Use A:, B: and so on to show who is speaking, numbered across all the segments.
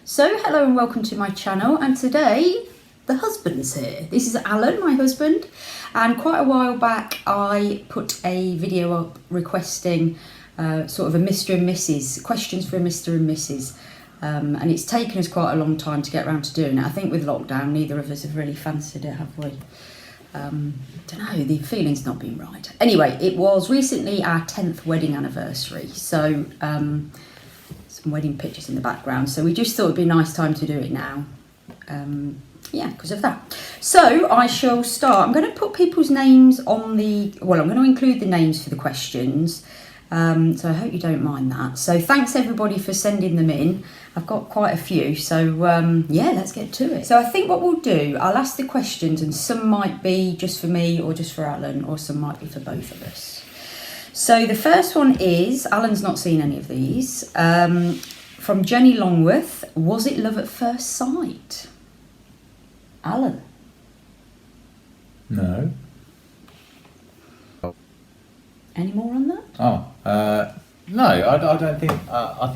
A: So hello and welcome to my channel, and today the husband's here. This is Alan, my husband, and quite a while back I put a video up requesting sort of a Mr. and Mrs. questions for a Mr. and Mrs. And it's taken us quite a long time to get around to doing it. I think with lockdown neither of us have really fancied it, have we? Don't know, the feeling's not been right. Anyway, it was recently our 10th wedding anniversary, so some wedding pictures in the background, so we just thought it'd be a nice time to do it now. Yeah, because of that. So I shall start. I'm going to put people's names on the, well, I'm going to include the names for the questions, so I hope you don't mind that. So thanks everybody for sending them in. I've got quite a few, so yeah, let's get to it. So I think what we'll do, I'll ask the questions, and some might be just for me or just for Alan, or some might be for both of us. So the first one is, Alan's not seen any of these, from Jenny Longworth. Was it love at first sight? Alan?
B: No.
A: Any more on that?
B: No, I don't think. I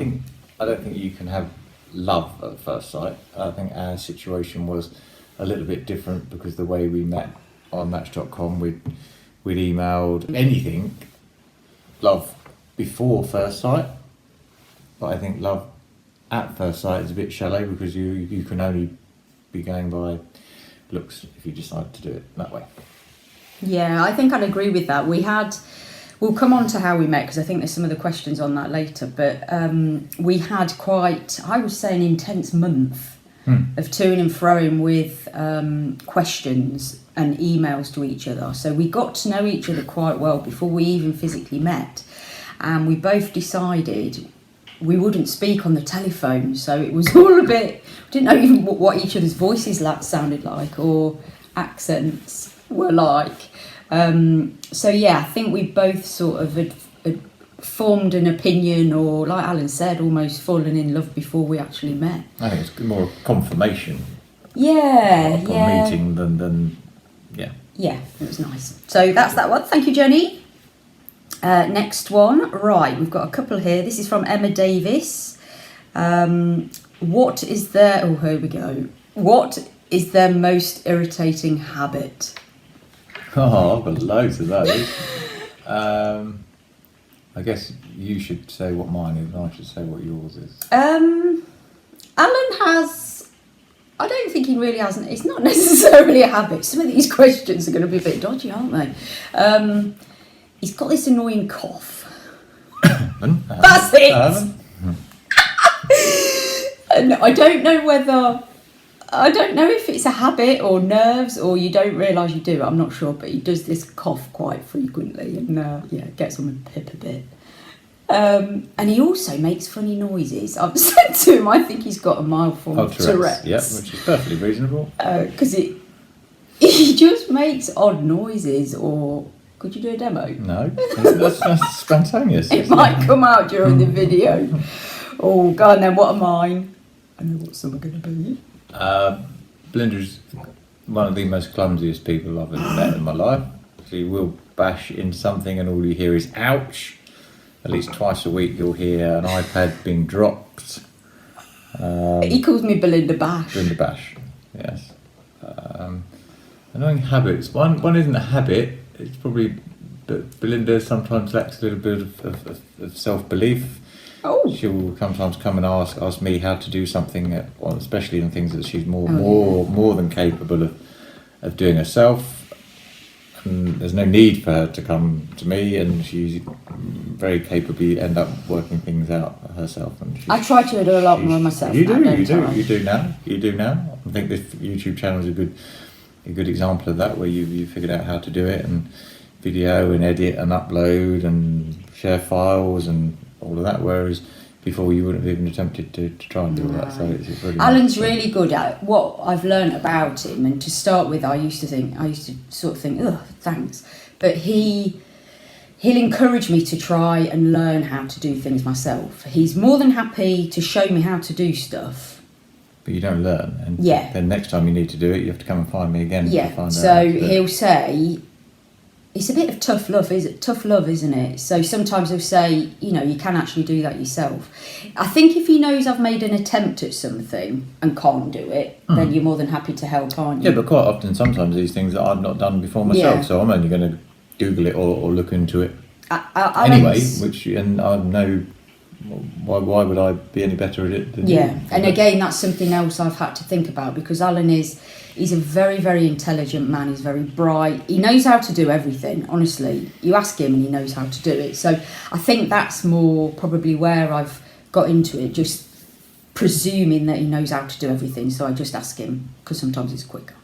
B: don't think you can have love at first sight. I think our situation was a little bit different because the way we met on Match.com, we'd emailed anything. Love before first sight, but I think love at first sight is a bit shallow because you can only be going by looks if you decide to do it that way.
A: Yeah, I think I'd agree with that. We'll come on to how we met because I think there's some of the questions on that later, but we had quite, I would say, an intense month of toing and froing with questions and emails to each other. So we got to know each other quite well before we even physically met, and we both decided we wouldn't speak on the telephone, so it was all a bit, we didn't know even what each other's voices sounded like or accents were like. So yeah, I think we both sort of had formed an opinion, or like Alan said, almost fallen in love before we actually met.
B: I think it's more confirmation.
A: Yeah,
B: upon meeting than yeah.
A: Yeah, it was nice. So that's that one. Thank you, Jenny. Next one. Right, we've got a couple here. This is from Emma Davis. What is their... Oh, here we go. What is their most irritating habit?
B: Oh, I've got loads of those. I guess you should say what mine is, and I should say what yours is.
A: Alan has... I don't think he really has... It's not necessarily a habit. Some of these questions are going to be a bit dodgy, aren't they? He's got this annoying cough. That's it! And I don't know whether... I don't know if it's a habit or nerves or you don't realise you do it. I'm not sure, but he does this cough quite frequently, and yeah, it gets on my pip a bit. And he also makes funny noises. I've said to him, I think he's got a mild form of Tourette's.
B: Yeah, which is perfectly reasonable.
A: Because he just makes odd noises. Or could you do a demo?
B: No, that's spontaneous.
A: It might come out during the video. Oh God! And then what are mine? I know what some are going to be.
B: Belinda's one of the most clumsiest people I've ever met in my life. She will bash into something and all you hear is ouch. At least twice a week you'll hear an iPad being dropped.
A: He calls me Belinda Bash.
B: Belinda Bash, yes. Annoying habits. One isn't a habit, it's probably that Belinda sometimes lacks a little bit of self-belief.
A: Oh.
B: She'll sometimes come and ask me how to do something, especially in things that she's more than capable of doing herself. And there's no need for her to come to me, and she's very capably end up working things out herself. And
A: I try to do a lot more myself.
B: You do now. I think this YouTube channel is a good example of that, where you figured out how to do it, and video and edit and upload and share files and all of that, whereas before you wouldn't have even attempted to try and do all that. So it's really
A: Alan's really good at what I've learned about him, and to start with I used to sort of think, oh, thanks, but he'll encourage me to try and learn how to do things myself. He's more than happy to show me how to do stuff,
B: but you don't learn, and
A: yeah,
B: then next time you need to do it you have to come and find me again.
A: Yeah,
B: to find
A: so
B: out
A: he'll say, it's a bit of tough love, isn't it? So sometimes he'll say, you know, you can actually do that yourself. I think if he knows I've made an attempt at something and can't do it, then you're more than happy to help, aren't you?
B: Yeah, but quite often, sometimes these things that I've not done before myself,
A: Yeah.
B: so I'm only going to Google it or look into it
A: Alan's-
B: anyway. And I know why would I be any better at it than
A: Yeah,
B: you?
A: and again, that's something else I've had to think about, because Alan he's a very, very intelligent man. He's very bright. He knows how to do everything, honestly. You ask him and he knows how to do it. So I think that's more probably where I've got into it, just presuming that he knows how to do everything. So I just ask him, because sometimes it's quicker.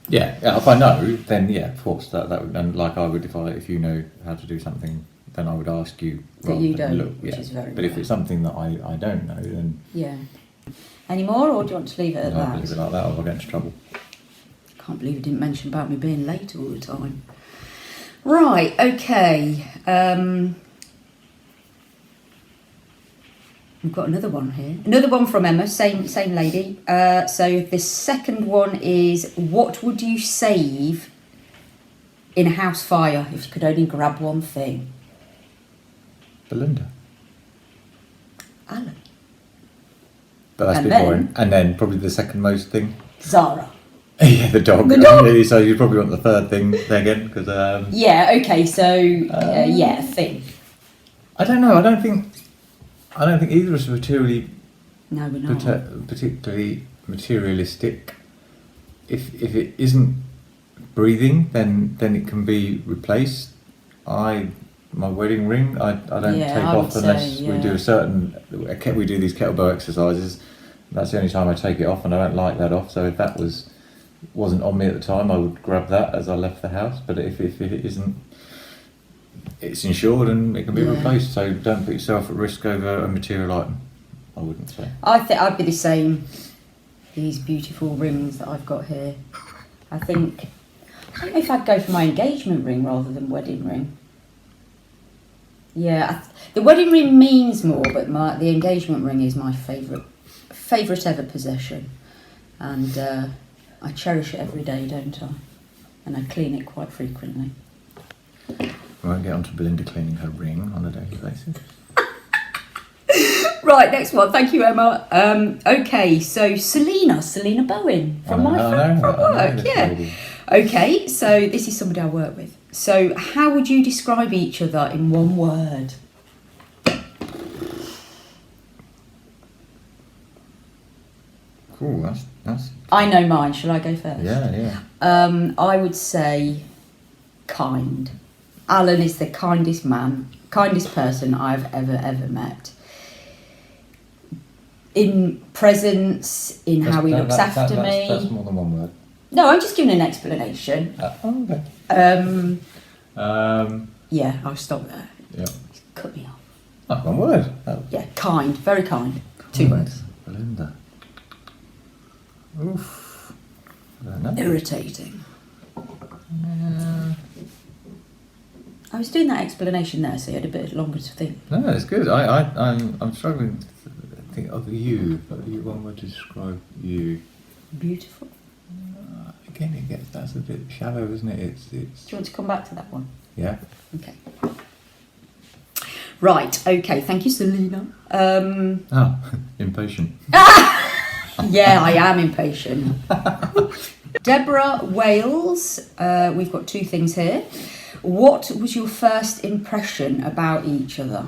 B: Yeah, if I know, then yeah, of course, that would, and like I would, if you know how to do something, then I would ask you.
A: That you
B: rather than
A: don't,
B: look,
A: which
B: yeah.
A: is very
B: But if
A: rare.
B: it's something that I don't know, then
A: Yeah. Any more, or do you want to leave it at
B: I'll leave
A: that?
B: it like that, or I'll get into trouble.
A: Can't believe you didn't mention about me being late all the time. Right, okay. We've got another one here. Another one from Emma, same lady. So the second one is, what would you save in a house fire if you could only grab one thing?
B: Belinda.
A: Alan.
B: But that's
A: And
B: a bit
A: then-
B: boring. And then probably the second most thing.
A: Zara.
B: Yeah, the dog.
A: The dog.
B: So you probably want the third thing there again, because
A: Yeah, okay, so yeah, thing.
B: I don't know. I don't think either of us are particularly
A: No, we're not.
B: particularly materialistic. If it isn't breathing, then it can be replaced. My wedding ring, I don't
A: Yeah,
B: take
A: I would
B: off unless
A: say,
B: we do we do these kettlebell exercises. That's the only time I take it off, and I don't like that off. So if that wasn't on me at the time, I would grab that as I left the house. But if it isn't, it's insured and it can be
A: Yeah.
B: replaced. So don't put yourself at risk over a material item. I wouldn't say.
A: I think I'd be the same. These beautiful rings that I've got here. I don't know if I'd go for my engagement ring rather than wedding ring. Yeah, the wedding ring means more, but the engagement ring is my favourite ever possession, and I cherish it every day, don't I? And I clean it quite frequently.
B: We won't get on to Belinda cleaning her ring on a daily basis.
A: Right, next one. Thank you, Emma. Okay, so Selena Bowen from my friend from work. Yeah.
B: Lady.
A: Okay, so this is somebody I work with. So how would you describe each other in one word?
B: Cool, that's
A: I know mine. Shall I go first?
B: yeah.
A: I would say kind. Alan is the kindest person I've ever met. In presence, in how he looks after me.
B: That's more than one word.
A: No, I'm just giving an explanation.
B: Okay.
A: Yeah, I'll stop there.
B: Yeah.
A: Cut me off.
B: That's one word.
A: Yeah, kind, very kind. 2 words.
B: Belinda. Oof. I don't know.
A: Irritating. I was doing that explanation there, so you had a bit longer to think.
B: No, it's good. I'm struggling to think of you. One word to describe you.
A: Beautiful.
B: Again, that's a bit shallow, isn't it? It's.
A: Do you want to come back to that one?
B: Yeah.
A: Okay. Right, okay, thank you, Selena.
B: Impatient.
A: Yeah, I am impatient. Deborah Wales, we've got 2 things here. What was your first impression about each other?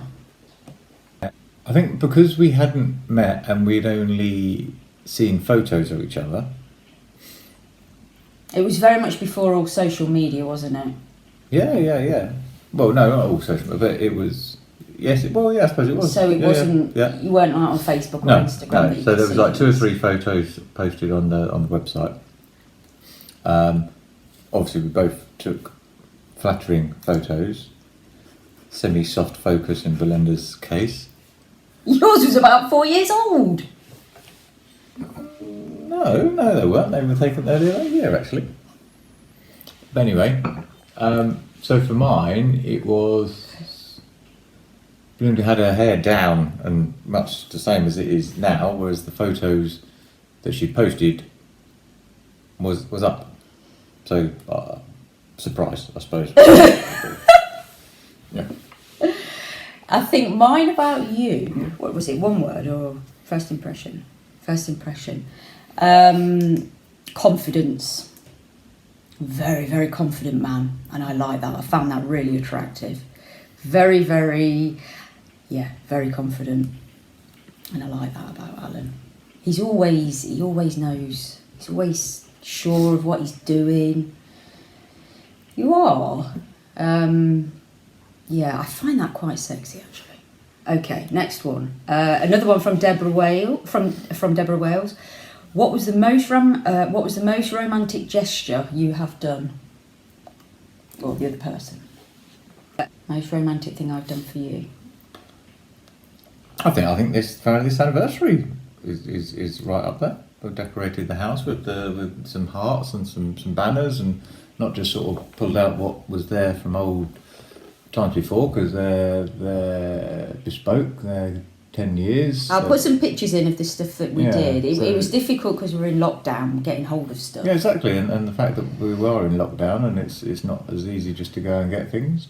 B: I think because we hadn't met and we'd only seen photos of each other.
A: It was very much before all social media, wasn't it?
B: Yeah. Well, no, not all social, but it was. Yes, I suppose it was.
A: So it wasn't.
B: Yeah.
A: You weren't out on Facebook or
B: No,
A: Instagram.
B: no.
A: that you
B: So
A: could
B: there was
A: see
B: like 2 or
A: things.
B: 3 photos posted on the website. Obviously, we both took flattering photos. Semi-soft focus in Belinda's case.
A: Yours was about 4 years old.
B: No, they weren't. They were taken earlier that year, actually. But anyway, so for mine, it was. Belinda had her hair down and much the same as it is now, whereas the photos that she posted was up. So surprise, I suppose. Yeah.
A: I think mine about you, what was it, one word or first impression? First impression. Confidence. Very, very confident man, and I like that. I found that really attractive. Very, very, very confident, and I like that about Alan. He always knows. He's always sure of what he's doing. You are. I find that quite sexy, actually. Okay, next one. Another one from Deborah Wales. From Deborah Wales. What was the most romantic gesture you have done? Or the other person. Most romantic thing I've done for you.
B: I think this anniversary is right up there. We've decorated the house with some hearts and some banners, and not just sort of pulled out what was there from old times before, because they're bespoke. They're 10 years.
A: I'll put some pictures in of the stuff that we did.
B: So
A: it was difficult because we were in lockdown, getting hold of stuff.
B: Yeah, exactly, and the fact that we were in lockdown and it's not as easy just to go and get things.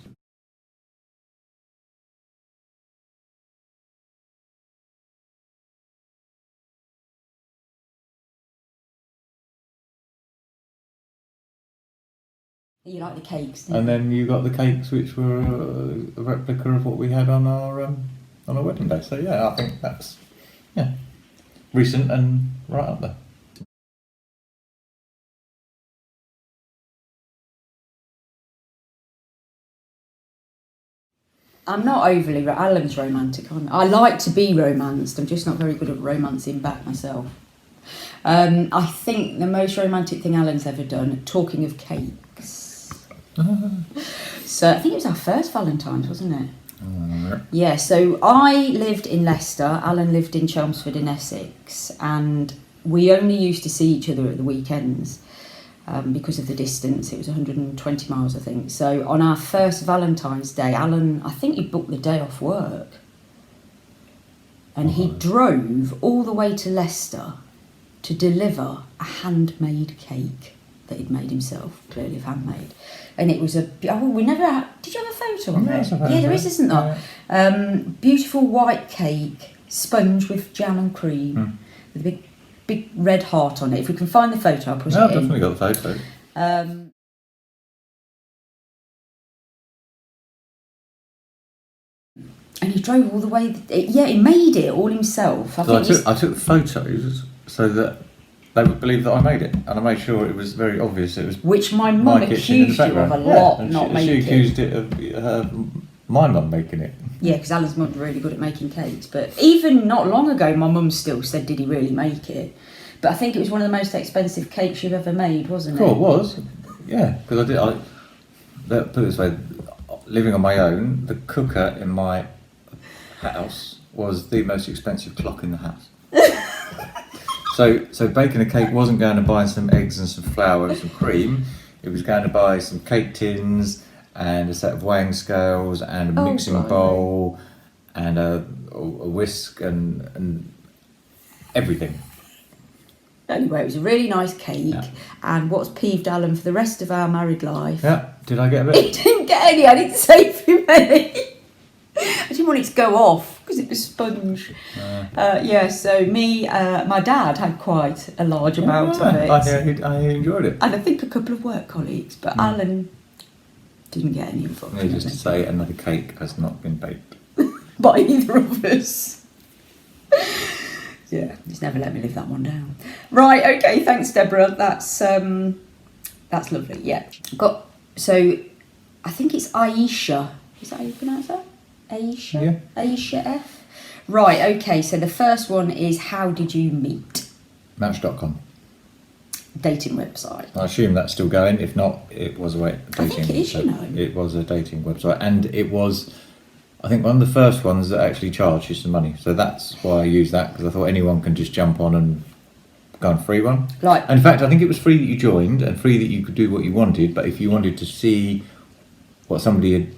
A: You like the cakes,
B: And then you got the cakes, which were a replica of what we had on our wedding day. So yeah, I think that's recent and right up there.
A: I'm not overly... Alan's romantic, aren't I? I like to be romanced. I'm just not very good at romancing back myself. I think the most romantic thing Alan's ever done, talking of cakes. So I think it was our first Valentine's, wasn't it? Yeah, so I lived in Leicester, Alan lived in Chelmsford in Essex, and we only used to see each other at the weekends because of the distance. It was 120 miles, I think. So on our first Valentine's Day, Alan, I think he booked the day off work, and he drove all the way to Leicester to deliver a handmade cake that he'd made himself, clearly handmade. And it was we never had, did you have a photo of it? Yeah, there is, isn't there? Yeah. Beautiful white cake, sponge with jam and cream, with a big red heart on it. If we can find the photo, I'll put it in.
B: I've definitely got the photo.
A: And he drove all the way, he made it all himself.
B: I took the photos so that they would believe that I made it, and I made sure it was very obvious it was.
A: Which my mum accused you of a lot, not making.
B: She accused it of my mum making it.
A: Yeah, because Alan's mum's really good at making cakes. But even not long ago, my mum still said, "Did he really make it?" But I think it was one of the most expensive cakes you've ever made, wasn't it?
B: Cool, it was. Yeah, because put it this way, living on my own, the cooker in my house was the most expensive clock in the house. So baking a cake wasn't going to buy some eggs and some flour and some cream. It was going to buy some cake tins and a set of weighing scales and a mixing bowl and a whisk and everything.
A: Anyway, it was a really nice cake, and what's peeved Alan for the rest of our married life...
B: Yeah, did I get a bit?
A: He didn't get any, I didn't save him any. I didn't want it to go off because it was sponge. So my dad had quite a large amount of it.
B: I enjoyed it.
A: And I think a couple of work colleagues, but Alan didn't get any of it.
B: Needless to say, another cake has not been baked.
A: By either of us. Yeah, he's never let me live that one down. Right, okay, thanks Deborah. That's lovely. Yeah. So I think it's Aisha. Is that how you pronounce that? Aisha?
B: Yeah.
A: Aisha F. Right, okay, so the first one is how did you meet?
B: Match.com.
A: Dating website.
B: I assume that's still going. If not, it was a dating
A: I think it is,
B: website. It was a dating website, and it was, I think, one of the first ones that actually charged you some money. So that's why I used that, because I thought anyone can just jump on and go on a free one.
A: Like,
B: in fact, I think it was free that you joined and free that you could do what you wanted, but if you wanted to see what somebody had,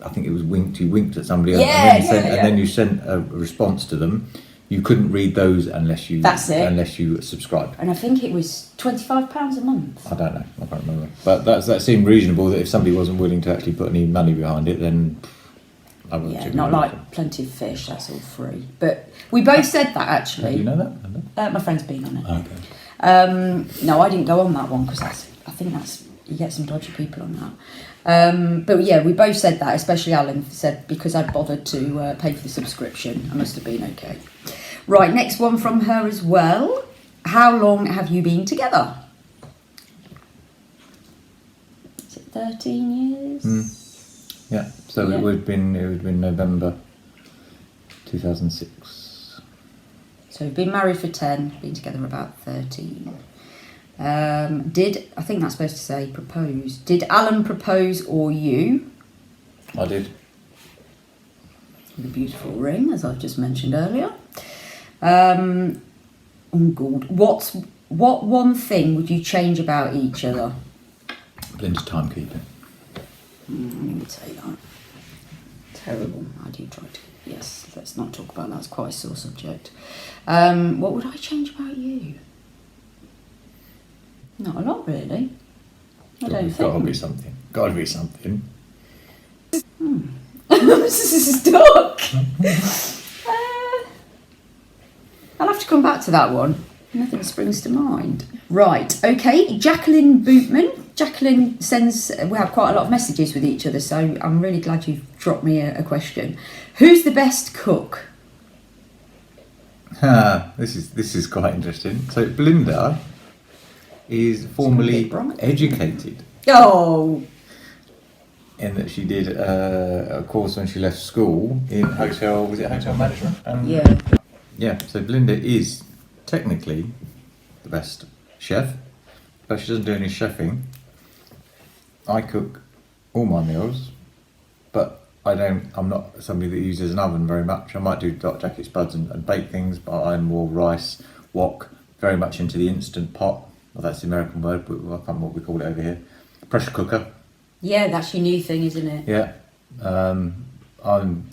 B: I think it was you winked at somebody and then you sent a response to them, you couldn't read those unless you
A: That's it.
B: unless you subscribed.
A: And I think it was £25 a month.
B: I don't know. I can't remember. But that seemed reasonable. That if somebody wasn't willing to actually put any money behind it, then I wouldn't.
A: Yeah, not like Plenty of Fish. That's all free. But we both said that actually.
B: Do you know that?
A: My friend's been on it.
B: Okay.
A: No, I didn't go on that one because I think that's you get some dodgy people on that. But yeah, we both said that. Especially Alan said because I'd bothered to pay for the subscription, I must have been okay. Right, next one from her as well. How long have you been together? Is it 13 years?
B: Yeah. So
A: Yeah.
B: it would have been November 2006.
A: So we've been married for 10, been together about 13. I think that's supposed to say propose. Did Alan propose or you?
B: I did.
A: The beautiful ring, as I've just mentioned earlier. Oh God. What one thing would you change about each other?
B: Belinda's timekeeping.
A: I'm going to say that. Terrible. I do try to. Yes, let's not talk about that. It's quite a sore subject. What would I change about you? Not a lot, really. I don't think.
B: Gotta be something. Gotta be something.
A: Stuck. I'll have to come back to that one. Nothing springs to mind. Right, okay. Jacqueline Bootman. Jacqueline sends, we have quite a lot of messages with each other, so I'm really glad you've dropped me a question. Who's the best cook?
B: This is quite interesting. So Belinda is formally educated.
A: Oh,
B: In that she did a course when she left school in hotel management?
A: yeah.
B: Yeah, so Belinda is technically the best chef, but she doesn't do any chefing. I cook all my meals, but I'm not somebody that uses an oven very much. I might do jacket spuds and bake things, but I'm more rice, wok, very much into the instant pot. Well, that's the American word, but I can't remember what we call it over here. Pressure cooker.
A: Yeah, that's your new thing, isn't it?
B: Yeah. I'm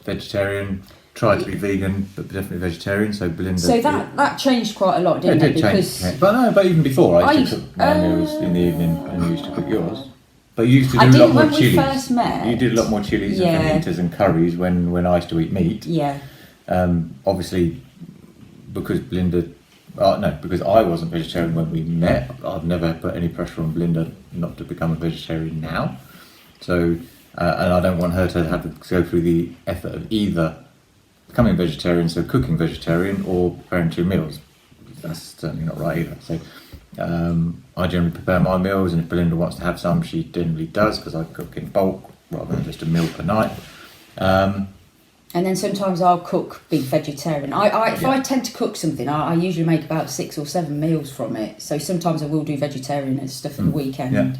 B: vegetarian. Tried to be vegan, but definitely vegetarian. So Belinda.
A: So that changed quite a lot, didn't it?
B: It did change. But even before, I used to cook my meals in the evening, and you used to cook yours. But you used to do a lot more
A: when
B: chilies.
A: we first met.
B: You did a lot more chilies and fajitatas and curries when I used to eat meat.
A: Yeah.
B: Obviously, because because I wasn't vegetarian when we met. I've never put any pressure on Belinda not to become a vegetarian now. So, and I don't want her to have to go through the effort of either becoming vegetarian, so cooking vegetarian, or preparing 2 meals. That's certainly not right either. So I generally prepare my meals, and if Belinda wants to have some, she generally does, because I cook in bulk rather than just a meal per night.
A: And then sometimes I'll cook big vegetarian. If I tend to cook something, I usually make about 6 or 7 meals from it. So sometimes I will do vegetarian and stuff at the weekend.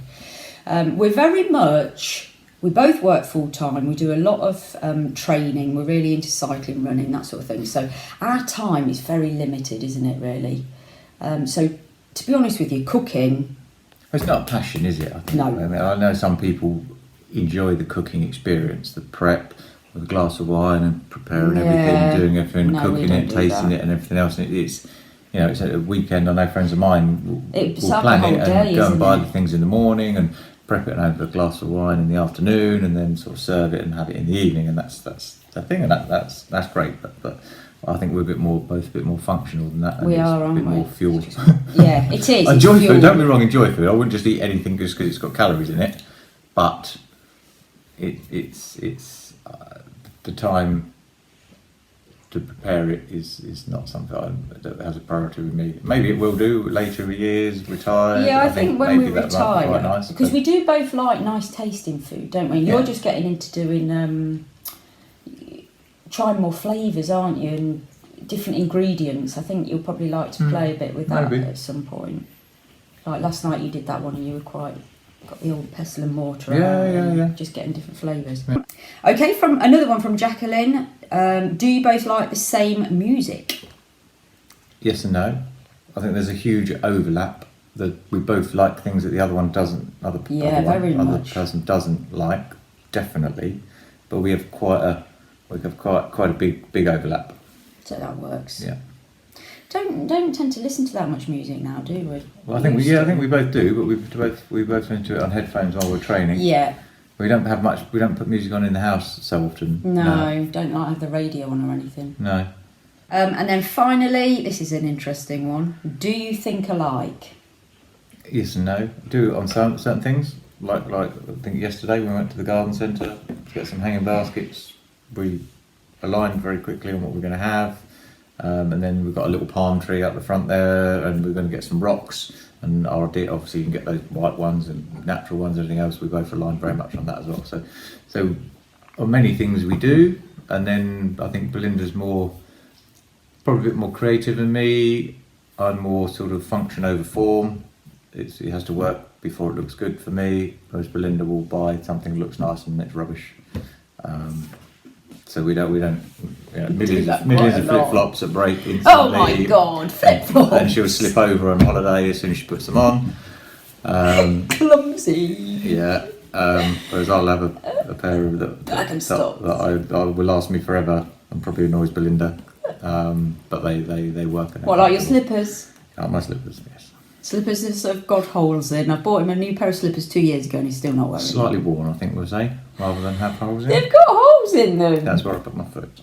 A: Yeah. We're very much... We both work full time. We do a lot of training. We're really into cycling, running, that sort of thing. So our time is very limited, isn't it, really? So to be honest with you, cooking...
B: It's not a passion, is it? I think.
A: No.
B: I mean, I know some people enjoy the cooking experience, the prep, with a glass of wine and preparing everything, doing everything, cooking it, tasting it and everything else. And it's, it's a weekend. I know friends of mine will plan it and go and buy the things in the morning and prep it and have a glass of wine in the afternoon, and then sort of serve it and have it in the evening, and that's the thing, and that's great. But I think we're both a bit more functional than that. And
A: we are,
B: a bit more fuel.
A: Yeah, it is.
B: Enjoy food. Don't be wrong. Enjoy food. I wouldn't just eat anything just because it's got calories in it, but it's the time to prepare it is not something that has a priority with me. Maybe it will do later years, retire.
A: Yeah, I think when we retire,
B: quite nice,
A: because we do both like nice tasting food, don't we? And you're just getting into doing, trying more flavours, aren't you? And different ingredients. I think you'll probably like to play a bit with that at some point. Like last night you did that one and you were got the old pestle and mortar out, just getting different flavours. Yeah. Okay, from another one from Jacqueline. Do you both like the same music?
B: Yes and no. I think there's a huge overlap that we both like things that the other one doesn't. Other person doesn't like, definitely. But we have quite a big overlap.
A: So that works.
B: Yeah.
A: Don't tend to listen to that much music now, do we?
B: Well, I think we both do, but we both listen to it on headphones while we're training.
A: Yeah.
B: We don't put music on in the house so often.
A: No, don't like have the radio on or anything.
B: No.
A: And then finally, this is an interesting one. Do you think alike?
B: Yes and no. Do on certain things. Like I think yesterday we went to the garden centre to get some hanging baskets. We aligned very quickly on what we're going to have. And then we've got a little palm tree up the front there, and we're going to get some rocks. And obviously you can get those white ones and natural ones, everything else. We both aligned very much on that as well. So on many things we do, and then I think Belinda's probably a bit more creative than me. I'm more sort of function over form. It has to work before it looks good for me. Whereas Belinda will buy something that looks nice and it's rubbish. So we don't millions of flip flops that break instantly.
A: Oh my god, flip flops!
B: And she'll slip over on holiday as soon as she puts them on.
A: Clumsy.
B: Yeah. Whereas I'll have a pair of that will last me forever and probably annoys Belinda. But they work.
A: What, like your slippers?
B: Oh, my slippers, yes.
A: Slippers that sort of got holes in. I bought him a new pair of slippers 2 years ago and he's still not wearing them.
B: Slightly worn, I think we'll say, rather than have holes in.
A: They've got holes in them.
B: That's where I put my foot.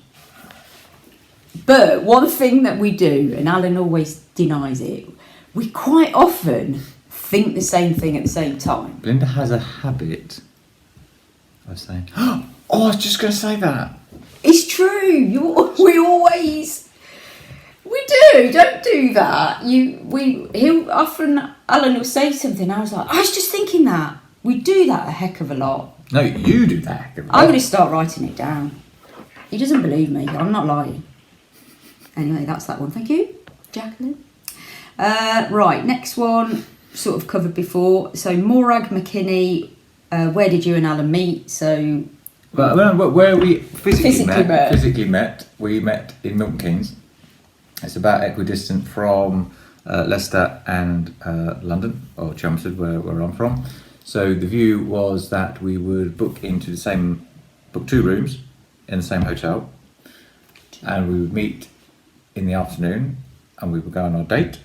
A: But one thing that we do, and Alan always denies it, we quite often think the same thing at the same time.
B: Belinda has a habit of saying, "Oh, I was just going to say that."
A: It's true. We do. Don't do that. Alan will say something. I was like, I was just thinking that. We do that a heck of a lot.
B: No, you do that a heck of a lot.
A: I'm going to start writing it down. He doesn't believe me. I'm not lying. Anyway, that's that one. Thank you, Jacqueline. Right, next one. Sort of covered before. So Morag McKinney. Where did you and Alan meet? So.
B: Where we physically met, we met in Milton Keynes. It's about equidistant from Leicester and London, or Chelmsford, where I'm from. So the view was that we would book 2 rooms in the same hotel, and we would meet in the afternoon, and we would go on our date,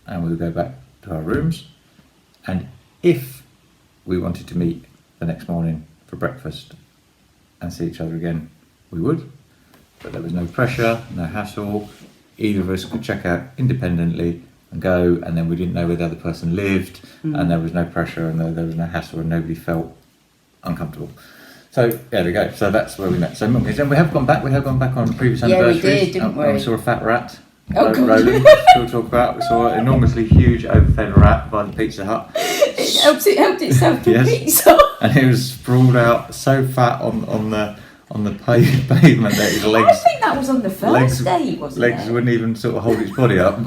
B: and we would go back to our rooms, and if we wanted to meet the next morning for breakfast and see each other again, we would, but there was no pressure, no hassle. Either of us could check out independently and go, and then we didn't know where the other person lived, and there was no pressure, and there was no hassle, and nobody felt uncomfortable. So there we go. So that's where we met. So and we have gone back. We have gone back on previous anniversaries.
A: Yeah, we did, didn't we?
B: We saw a fat rat.
A: Oh,
B: rolling. We'll talk about. We saw an enormously huge overfed rat by the Pizza Hut.
A: It helped itself to pizza.
B: And it was sprawled out so fat on the pavement that his legs.
A: I think that was on the first date, wasn't it?
B: Legs wouldn't even sort of hold its body up.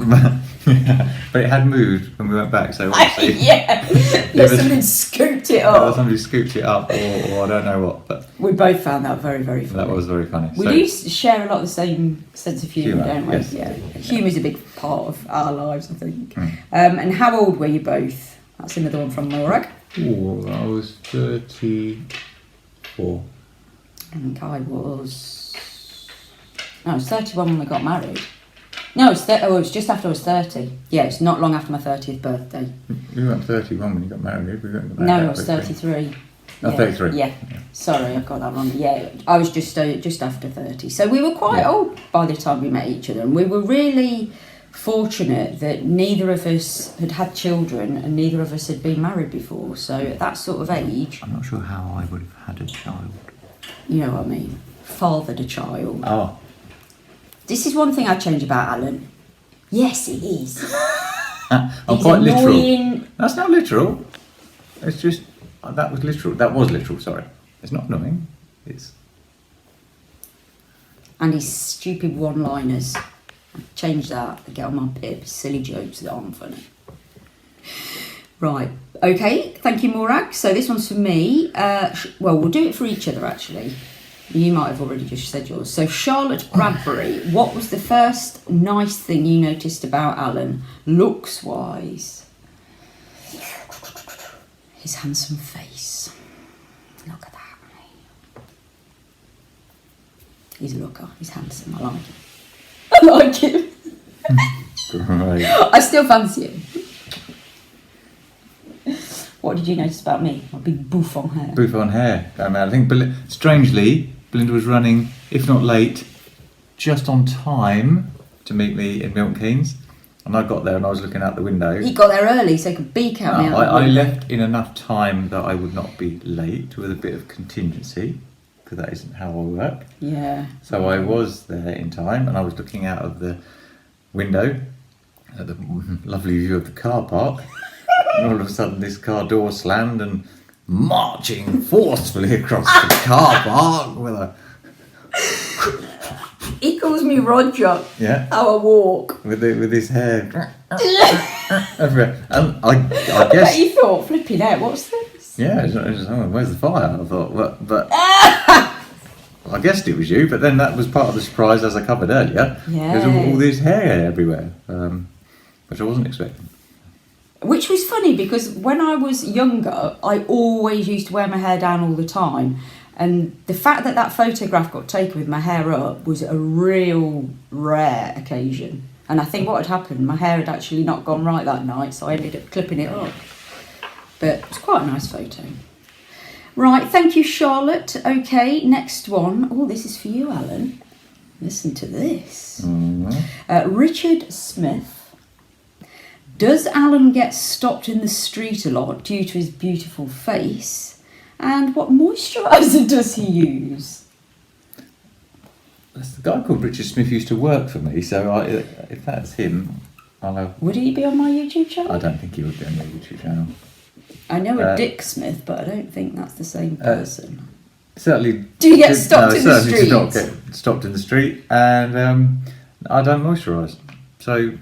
B: But it had moved when we went back, so obviously.
A: Somebody scooped it up.
B: Somebody scooped it up, or I don't know what. But
A: we both found that very, very funny.
B: That was very funny.
A: We do share a lot of the same sense of humour, don't we?
B: Yes.
A: Yeah. Humour is a big part of our lives, I think. And how old were you both? That's another one from Morag.
B: I was 34.
A: I think I was 31 when we got married. No, it was just after I was 30. Yeah, it's not long after my 30th birthday.
B: You weren't 31 when you got married.
A: No, I was 33.
B: Oh, 33.
A: Yeah. Sorry, I've got that wrong. Yeah, I was just after 30. So we were quite old by the time we met each other, and we were really fortunate that neither of us had had children and neither of us had been married before. So at that sort of age...
B: I'm not sure how I would have had a child.
A: You know what I mean? Fathered a child.
B: Oh.
A: This is one thing I'd change about Alan. Yes, it is.
B: I'm quite literal. That's not literal. It's just... That was literal. That was literal, sorry. It's not annoying. It's...
A: And his stupid one-liners. I'd change that. I'd get on my pip. Silly jokes that aren't funny. Right. Okay. Thank you, Morag. So this one's for me. Well, we'll do it for each other, actually. You might have already just said yours. So Charlotte Bradbury, what was the first nice thing you noticed about Alan, looks-wise? His handsome face. Look at that. He's a looker. He's handsome. I like him. like him.
B: Right.
A: I still fancy him. What did you notice about me? My big bouffant hair.
B: Bouffant hair. I think, strangely, Belinda was running, if not late, just on time to meet me in Milton Keynes. And I got there and I was looking out the window.
A: He got there early so he could beak out me out the
B: I
A: window.
B: left in enough time that I would not be late, with a bit of contingency, because that isn't how I work.
A: Yeah.
B: So I was there in time, and I was looking out of the window at the lovely view of the car park. And all of a sudden this car door slammed, and marching forcefully across the car park with a...
A: He calls me Roger.
B: Yeah.
A: How I walk.
B: With his hair everywhere. And I
A: I
B: guess...
A: bet he thought, flipping out, what's this?
B: Yeah, where's the fire? I thought, but I guessed it was you, but then that was part of the surprise, as I covered earlier.
A: Yeah.
B: There's all this hair everywhere, which I wasn't expecting.
A: Which was funny because when I was younger, I always used to wear my hair down all the time. And the fact that that photograph got taken with my hair up was a real rare occasion. And I think what had happened, my hair had actually not gone right that night, so I ended up clipping it up. But it's quite a nice photo. Right, thank you, Charlotte. Okay, next one. Oh, this is for you, Alan. Listen to this. Richard Smith. Does Alan get stopped in the street a lot due to his beautiful face? And what moisturiser does he use?
B: That's the guy called Richard Smith used to work for me, so if that's him, I'll have...
A: Would he be on my YouTube channel?
B: I don't think he would be on your YouTube channel.
A: I know a Dick Smith, but I don't think that's the same person.
B: Certainly...
A: Do you get stopped in the street?
B: Certainly did not get stopped in the street, and I don't moisturise. So,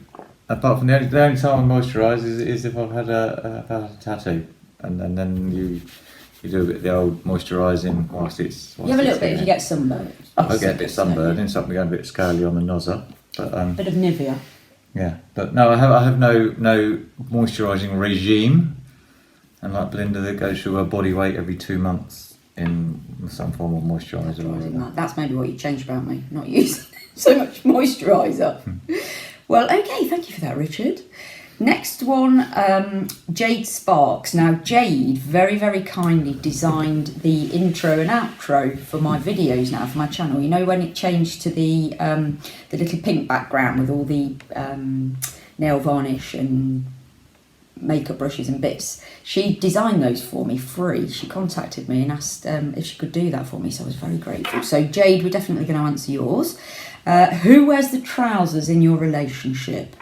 B: apart from the only time I moisturise is if I've had a tattoo, and then you do a bit of the old moisturising whilst it's...
A: You have a little bit if you get sunburned.
B: I get a bit sunburned and something going a bit scaly on the nozzer. But,
A: bit of Nivea.
B: Yeah, but no, I have no moisturising regime. And like Belinda, that goes through her body weight every 2 months in some form of moisturiser.
A: That's maybe what you changed about me, not using so much moisturiser. Well, okay, thank you for that, Richard. Next one, Jade Sparks. Now, Jade very, very kindly designed the intro and outro for my videos now, for my channel. You know when it changed to the little pink background with all the nail varnish and makeup brushes and bits? She designed those for me free. She contacted me and asked if she could do that for me, so I was very grateful. So, Jade, we're definitely going to answer yours. Who wears the trousers in your relationship?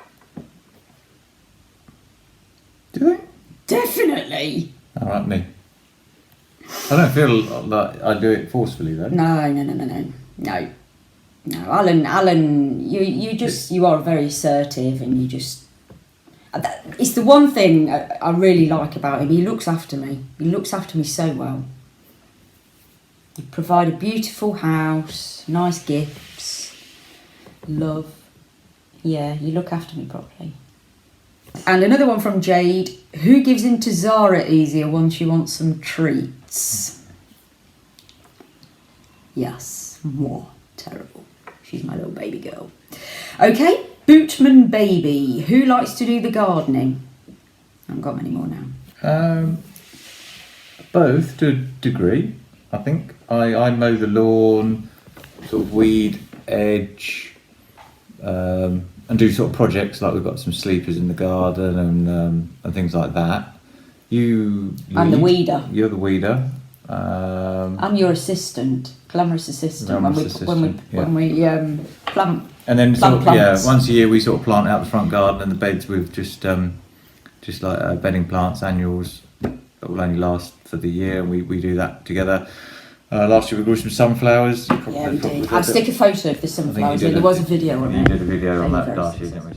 B: Do they?
A: Definitely.
B: All right, me. I don't feel like I do it forcefully though.
A: No. Alan, you are very assertive, and you just. It's the one thing I really like about him. He looks after me. He looks after me so well. You provide a beautiful house, nice gifts, love. Yeah, you look after me properly. And another one from Jade. Who gives in to Zara easier once you want some treats? Yes. Mwah. Terrible. She's my little baby girl. Okay. Bootman Baby. Who likes to do the gardening? I haven't got many more now.
B: Both to a degree, I think. I mow the lawn, sort of weed, edge, and do sort of projects like we've got some sleepers in the garden and things like that. I'm the weeder. You're the weeder.
A: I'm your assistant, glamorous assistant. When we plant.
B: And then
A: plants.
B: Once a year we sort of plant out the front garden and the beds with just like bedding plants, annuals that will only last for the year. And we do that together. Last year we grew some sunflowers.
A: Yeah, we did. I'll stick a photo of the sunflowers. There was a video on it.
B: You did a video on that last year, didn't we?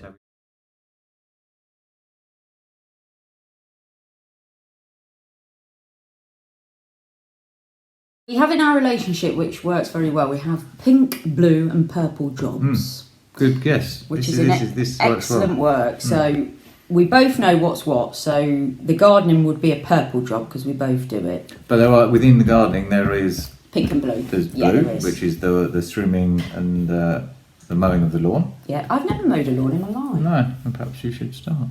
A: We have in our relationship, which works very well, we have pink, blue and purple jobs.
B: Good guess.
A: Which is excellent work. So we both know what's what. So the gardening would be a purple job because we both do it.
B: But within the gardening there is...
A: Pink and blue.
B: There's blue, which is the swimming and the mowing of the lawn.
A: Yeah, I've never mowed a lawn in my life.
B: No, and perhaps you should start.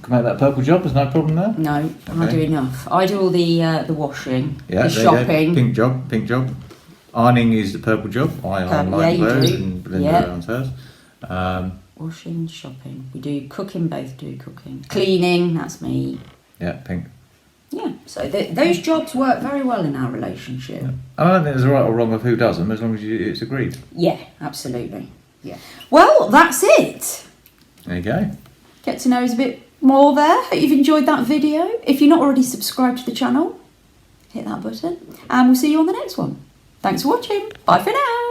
B: Can make that purple job. There's no problem there.
A: No, I do enough. I do all the washing,
B: Yeah,
A: the shopping.
B: Pink job. Ironing is the purple job. I iron mine hers and Belinda irons hers.
A: Washing, shopping. We do cooking, both do cooking. Cleaning, that's me.
B: Yeah, pink.
A: Yeah, so those jobs work very well in our relationship.
B: Yeah. I don't think there's a right or wrong of who does them, as long as it's agreed.
A: Yeah, absolutely. Yeah. Well, that's it.
B: There you go.
A: Get to know us a bit more there. Hope you've enjoyed that video. If you're not already subscribed to the channel, hit that button. And we'll see you on the next one. Thanks for watching. Bye for now.